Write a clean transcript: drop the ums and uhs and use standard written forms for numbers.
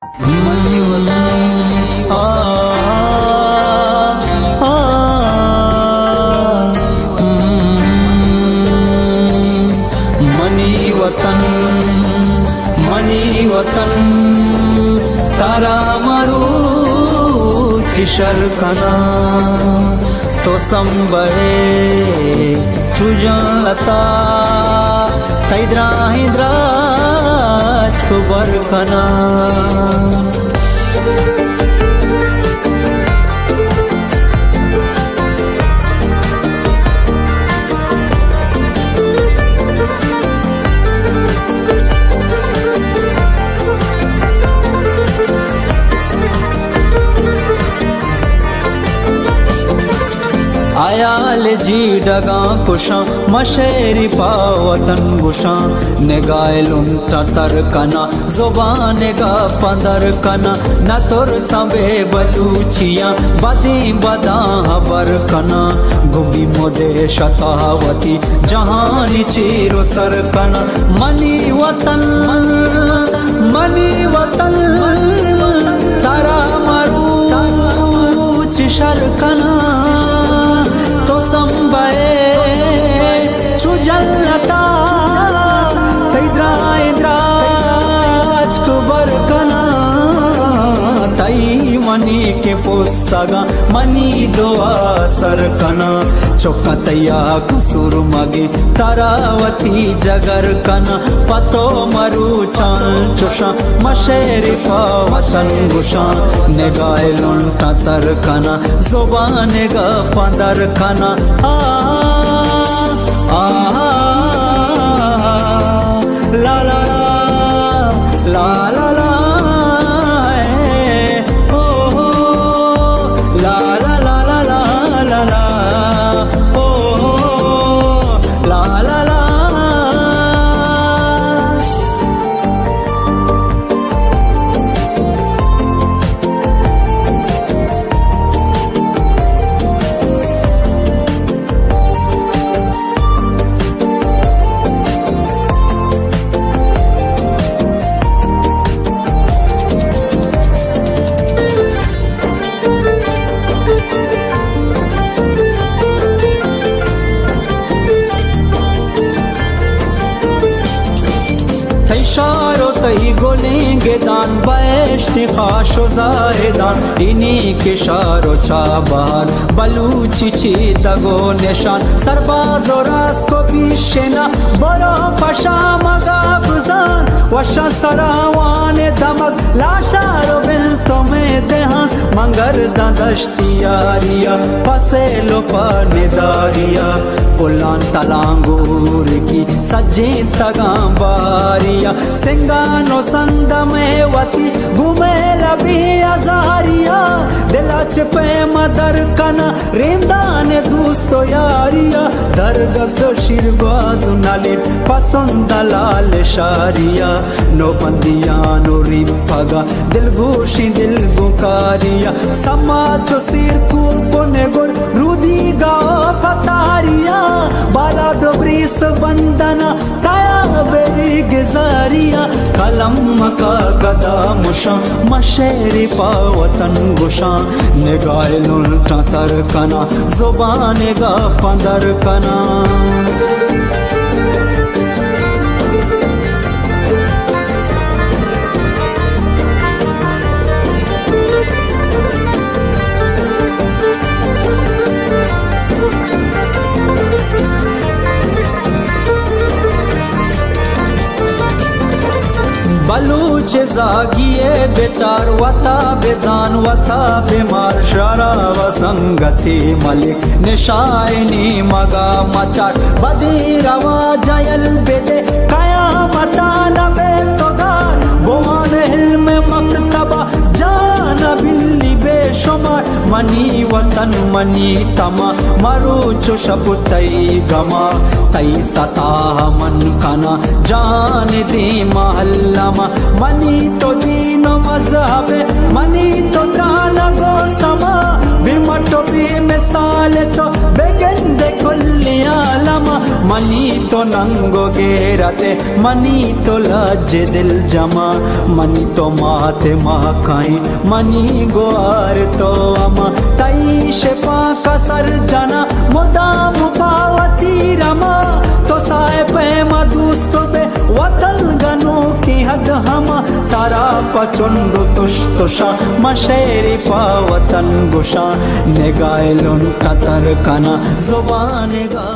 money वतन तारा मरू चिशरकना तो संबहे चुजलता तैद्रा हिद्राज कुबरकना आयाल जी डगा कुशा मशेरी पावतन गुशा नेगायलुन तर कना जुबान गा पंदर कना न तुर सबे बलूचिया बदी बदा हबर कना गुगी मोदे शतावती जहानी चीरो सर कना मनी वतन तारा मरू चिशर कना तो संबए चुजलता तैद्राज कुबर कना तई मनी के पोसगा मनी दुआ सर कना चौकतैया कसूर मगे तारावती जगर कना पतो मरु चाल चुषा मशेरी पावतन गुशा नेगायलुन तर कना जुबान गा पंदर कना ला ला ला ला ला शारो तई गोलेंगे दान बैश्ती खाशो जायदान इन्हीं के शारो चाबार बलूची ची दगो निशान सरबाज और रास को पीछेना बड़ा पशा मगा बुजान वशा सरावान दमक लाशारो बिल तुम्हें देहान मंगर ददश्ती यारिया पसे लो निदारिया पुलान तलांगूर की सज्जी तगांबारिया सिंगानो संद में वती घूमे लबी अजारिया दिलाच पे मदर कना रेंदान दोस्तो यारिया दरगस शिरगाज नालिट पसंद लाल शारिया नो बंदिया नो रिफगा दिल गोशी दिल गुकारिया समाज सिर कुने गुर रुदी गा फतारिया बाला दोब्रीस बंदना ताया बेरी गिजारिया कलम का गदा मुशा मशेरी पावतन गुशा निगायलुन तर कना जुबान गा पंदर कना बलूच जागिए बेचार वथा बेजान वथा बीमार शरा व संगति मलिक निशाइनी मगा मचार बदी रवा जयल बेदे काया मता नबे तोगार गोवान हिल्म मकतबा जान बिल्ली बेशुमार मनी वतन मनी तमा मरु चुशब तई गमा तई सता मन कना जान दी महल्लमा मनी तो दीन मजहब मनी तो त्रान गो समा बिमटो भी मिसाल तो begende kulli alama mani to nango gerate mani to lajje dil jama mani to mate makai mani goar to ama tai shepa kasar jana modam pawati rama to sae pe madusto be watal gano ki had hama tara pachundu tustusha masheri pawatan gusha negailun katar kana zubane ga